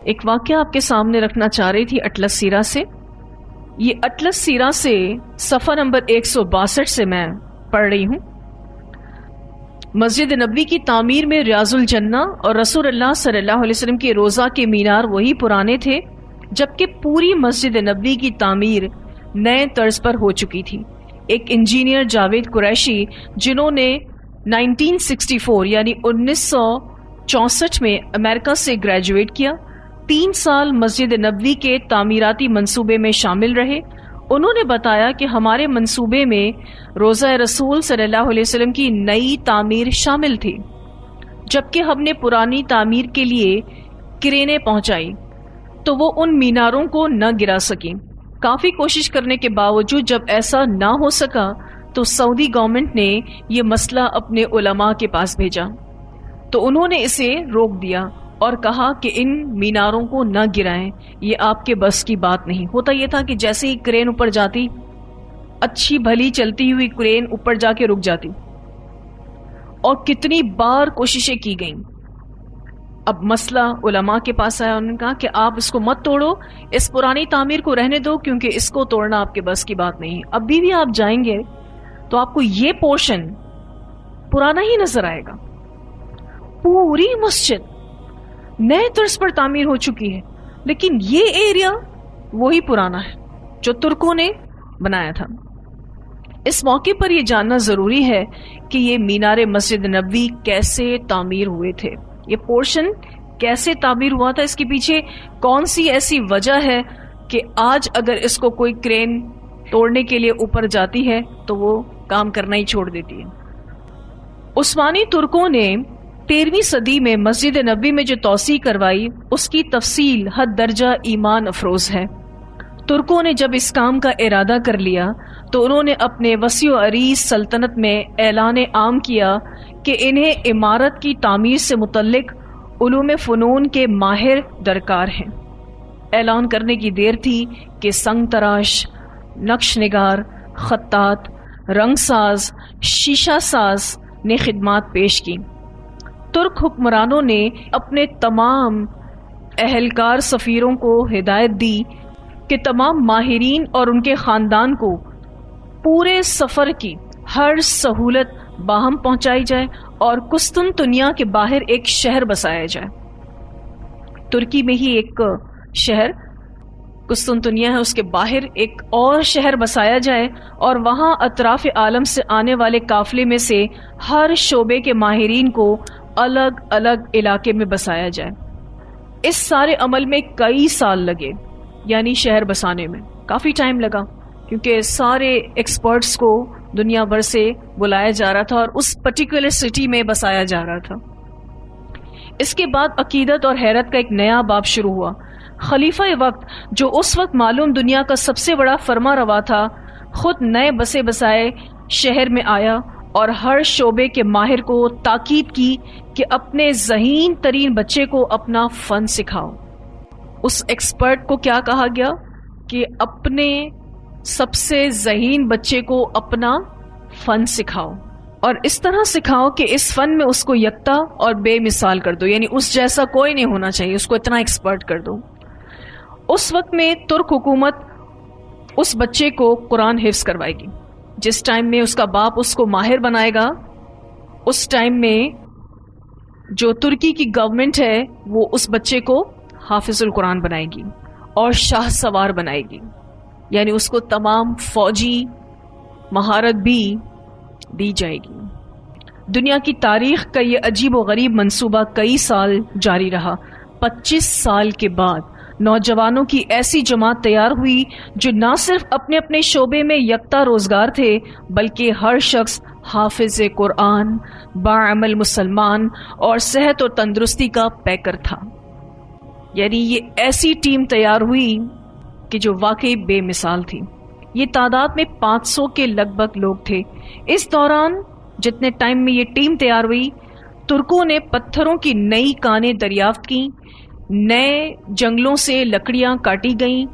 ایک واقعہ آپ کے سامنے رکھنا چاہ رہی تھی اٹلس سیرہ سے. یہ اٹلس سیرہ سے صفحہ نمبر 162 سے میں پڑھ رہی ہوں. مسجد نبوی کی تعمیر میں ریاض الجنہ اور رسول اللہ صلی اللہ علیہ وسلم کے روضہ کے مینار وہی پرانے تھے، جبکہ پوری مسجد نبوی کی تعمیر نئے طرز پر ہو چکی تھی. ایک انجینئر جاوید قریشی، جنہوں نے 1964 یعنی 1964 میں امریکہ سے گریجویٹ کیا، 3 سال مسجد نبوی کے تعمیراتی منصوبے میں شامل رہے. انہوں نے بتایا کہ ہمارے منصوبے میں روضہ رسول صلی اللہ علیہ وسلم کی نئی تعمیر شامل تھی، جبکہ ہم نے پرانی تعمیر کے لیے کرینیں پہنچائی تو وہ ان میناروں کو نہ گرا سکیں. کافی کوشش کرنے کے باوجود جب ایسا نہ ہو سکا تو سعودی گورنمنٹ نے یہ مسئلہ اپنے علماء کے پاس بھیجا، تو انہوں نے اسے روک دیا اور کہا کہ ان میناروں کو نہ گرائیں، یہ آپ کے بس کی بات نہیں. ہوتا یہ تھا کہ جیسے ہی کرین اوپر جاتی، اچھی بھلی چلتی ہوئی کرین اوپر جا کے رک جاتی، اور کتنی بار کوششیں کی گئیں. اب مسئلہ علماء کے پاس آیا، انہوں نے کہا کہ آپ اس کو مت توڑو، اس پرانی تعمیر کو رہنے دو، کیونکہ اس کو توڑنا آپ کے بس کی بات نہیں. ابھی بھی آپ جائیں گے تو آپ کو یہ پورشن پرانا ہی نظر آئے گا. پوری مسجد نئے طرز پر تعمیر ہو چکی ہے، لیکن یہ ایریا وہی پرانا ہے جو ترکوں نے بنایا تھا. اس موقع پر یہ جاننا ضروری ہے کہ یہ مینار مسجد نبوی کیسے تعمیر ہوئے تھے، یہ پورشن کیسے تعمیر ہوا تھا، اس کے پیچھے کون سی ایسی وجہ ہے کہ آج اگر اس کو کوئی کرین توڑنے کے لیے اوپر جاتی ہے تو وہ کام کرنا ہی چھوڑ دیتی ہے. عثمانی ترکوں نے 13ویں صدی میں مسجد نبوی میں جو توسیع کروائی، اس کی تفصیل حد درجہ ایمان افروز ہے. ترکوں نے جب اس کام کا ارادہ کر لیا تو انہوں نے اپنے وسیع و عریض سلطنت میں اعلان عام کیا کہ انہیں عمارت کی تعمیر سے متعلق علوم فنون کے ماہر درکار ہیں. اعلان کرنے کی دیر تھی کہ سنگ تراش، نقش نگار، خطاط، رنگ ساز، شیشہ ساز نے خدمات پیش کی. ترک حکمرانوں نے اپنے تمام اہلکار سفیروں کو ہدایت دی کہ تمام ماہرین اور ان کے خاندان کو پورے سفر کی ہر سہولت باہم پہنچائی جائے اور قسطنطنیہ کے باہر ایک شہر بسایا جائے. ترکی میں ہی ایک شہر قسطنطنیہ ہے، اس کے باہر ایک اور شہر بسایا جائے اور وہاں اطراف عالم سے آنے والے قافلے میں سے ہر شعبے کے ماہرین کو الگ الگ علاقے میں بسایا جائے. اس سارے عمل میں کئی سال لگے، یعنی شہر بسانے میں کافی ٹائم لگا، کیونکہ سارے ایکسپرٹس کو دنیا بھر سے بلایا جا رہا تھا اور اس پرٹیکولر سٹی میں بسایا جا رہا تھا. اس کے بعد عقیدت اور حیرت کا ایک نیا باب شروع ہوا. خلیفہ وقت، جو اس وقت معلوم دنیا کا سب سے بڑا فرما روا تھا، خود نئے بسے بسائے شہر میں آیا اور ہر شعبے کے ماہر کو تاکید کی کہ اپنے ذہین ترین بچے کو اپنا فن سکھاؤ. اس ایکسپرٹ کو کیا کہا گیا کہ اپنے سب سے ذہین بچے کو اپنا فن سکھاؤ، اور اس طرح سکھاؤ کہ اس فن میں اس کو یکتا اور بے مثال کر دو، یعنی اس جیسا کوئی نہیں ہونا چاہیے، اس کو اتنا ایکسپرٹ کر دو. اس وقت میں ترک حکومت اس بچے کو قرآن حفظ کروائے گی. جس ٹائم میں اس کا باپ اس کو ماہر بنائے گا، اس ٹائم میں جو ترکی کی گورنمنٹ ہے وہ اس بچے کو حافظ القرآن بنائے گی اور شاہ سوار بنائے گی، یعنی اس کو تمام فوجی مہارت بھی دی جائے گی. دنیا کی تاریخ کا یہ عجیب و غریب منصوبہ کئی سال جاری رہا. 25 سال کے بعد نوجوانوں کی ایسی جماعت تیار ہوئی جو نہ صرف اپنے اپنے شعبے میں یکتا روزگار تھے، بلکہ ہر شخص حافظ قرآن، باعمل مسلمان اور صحت اور تندرستی کا پیکر تھا. یعنی یہ ایسی ٹیم تیار ہوئی کہ جو واقعی بے مثال تھی. یہ تعداد میں 500 کے لگ بھگ لوگ تھے. اس دوران جتنے ٹائم میں یہ ٹیم تیار ہوئی، ترکوں نے پتھروں کی نئی کانیں دریافت کی، نئے جنگلوں سے لکڑیاں کاٹی گئیں،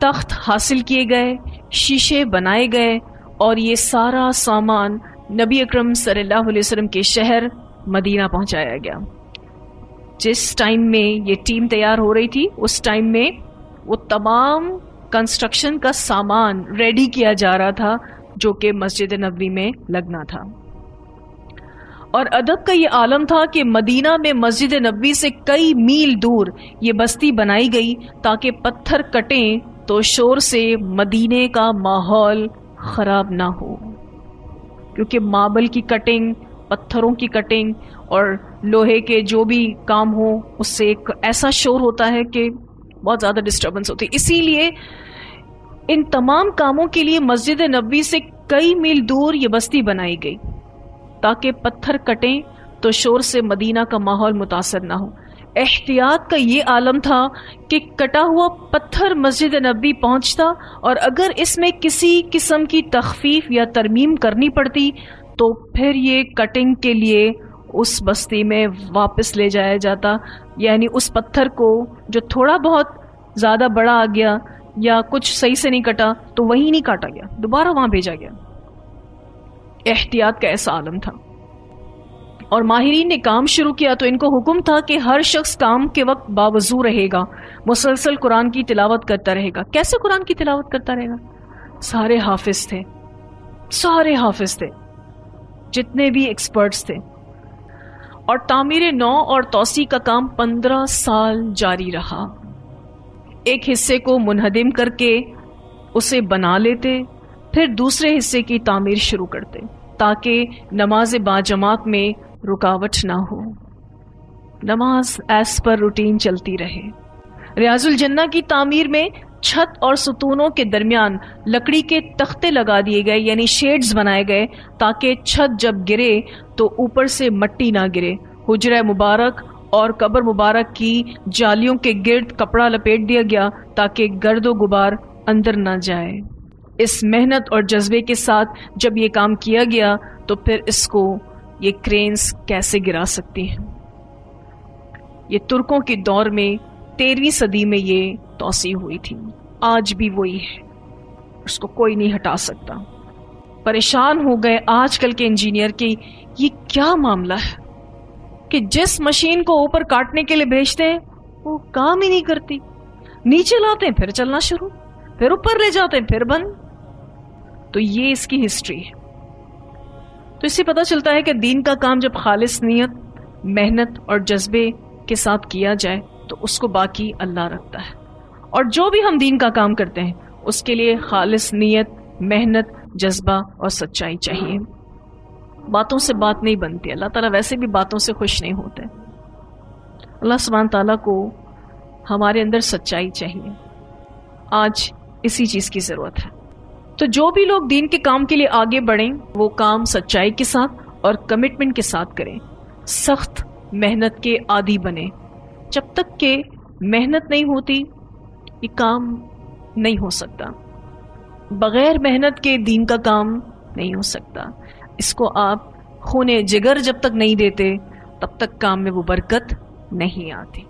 تخت حاصل کیے گئے، شیشے بنائے گئے، اور یہ سارا سامان نبی اکرم صلی اللہ علیہ وسلم کے شہر مدینہ پہنچایا گیا. جس ٹائم میں یہ ٹیم تیار ہو رہی تھی اس ٹائم میں وہ تمام کنسٹرکشن کا سامان ریڈی کیا جا رہا تھا جو کہ مسجد نبوی میں لگنا تھا. اور ادب کا یہ عالم تھا کہ مدینہ میں مسجد نبوی سے کئی میل دور یہ بستی بنائی گئی تاکہ پتھر کٹیں تو شور سے مدینے کا ماحول خراب نہ ہو، کیونکہ ماربل کی کٹنگ، پتھروں کی کٹنگ اور لوہے کے جو بھی کام ہو اس سے ایک ایسا شور ہوتا ہے کہ بہت زیادہ ڈسٹربنس ہوتی ہے. اسی لیے ان تمام کاموں کے لیے مسجد نبوی سے کئی میل دور یہ بستی بنائی گئی تاکہ پتھر کٹیں تو شور سے مدینہ کا ماحول متاثر نہ ہو. احتیاط کا یہ عالم تھا کہ کٹا ہوا پتھر مسجد نبوی پہنچتا اور اگر اس میں کسی قسم کی تخفیف یا ترمیم کرنی پڑتی تو پھر یہ کٹنگ کے لیے اس بستی میں واپس لے جایا جاتا. یعنی اس پتھر کو جو تھوڑا بہت زیادہ بڑا آ گیا یا کچھ صحیح سے نہیں کٹا تو وہیں نہیں کاٹا گیا، دوبارہ وہاں بھیجا گیا. احتیاط کا ایسا عالم تھا. اور ماہرین نے کام شروع کیا تو ان کو حکم تھا کہ ہر شخص کام کے وقت باوضو رہے گا، مسلسل قرآن کی تلاوت کرتا رہے گا. کیسے قرآن کی تلاوت کرتا رہے گا؟ سارے حافظ تھے، سارے حافظ تھے، جتنے بھی ایکسپرٹس تھے. اور تعمیر نو اور توسیع کا کام 15 سال جاری رہا. ایک حصے کو منہدم کر کے اسے بنا لیتے، پھر دوسرے حصے کی تعمیر شروع کرتے تاکہ نماز باجماعت میں رکاوٹ نہ ہو، نماز ایز پر روٹین چلتی رہے. ریاض الجنہ کی تعمیر میں چھت اور ستونوں کے درمیان لکڑی کے تختے لگا دیے گئے، یعنی شیڈز بنائے گئے تاکہ چھت جب گرے تو اوپر سے مٹی نہ گرے. حجرہ مبارک اور قبر مبارک کی جالیوں کے گرد کپڑا لپیٹ دیا گیا تاکہ گرد و غبار اندر نہ جائے. اس محنت اور جذبے کے ساتھ جب یہ کام کیا گیا تو پھر اس کو یہ کرینز کیسے گرا سکتی ہیں؟ یہ ترکوں کے دور میں 13ویں صدی میں یہ توسیع ہوئی تھی، آج بھی وہی ہے، اس کو کوئی نہیں ہٹا سکتا. پریشان ہو گئے آج کل کے انجینئر کی یہ کیا معاملہ ہے کہ جس مشین کو اوپر کاٹنے کے لیے بھیجتے ہیں وہ کام ہی نہیں کرتی، نیچے لاتے ہیں پھر چلنا شروع، پھر اوپر لے جاتے ہیں پھر بند. تو یہ اس کی ہسٹری ہے. تو اس سے پتہ چلتا ہے کہ دین کا کام جب خالص نیت، محنت اور جذبے کے ساتھ کیا جائے تو اس کو باقی اللہ رکھتا ہے. اور جو بھی ہم دین کا کام کرتے ہیں اس کے لیے خالص نیت، محنت، جذبہ اور سچائی چاہیے. باتوں سے بات نہیں بنتی. اللہ تعالیٰ ویسے بھی باتوں سے خوش نہیں ہوتے. اللہ سبحانہ تعالیٰ کو ہمارے اندر سچائی چاہیے. آج اسی چیز کی ضرورت ہے. تو جو بھی لوگ دین کے کام کے لیے آگے بڑھیں وہ کام سچائی کے ساتھ اور کمٹمنٹ کے ساتھ کریں. سخت محنت کے عادی بنیں. جب تک کہ محنت نہیں ہوتی یہ کام نہیں ہو سکتا. بغیر محنت کے دین کا کام نہیں ہو سکتا. اس کو آپ خون جگر جب تک نہیں دیتے تب تک کام میں وہ برکت نہیں آتی.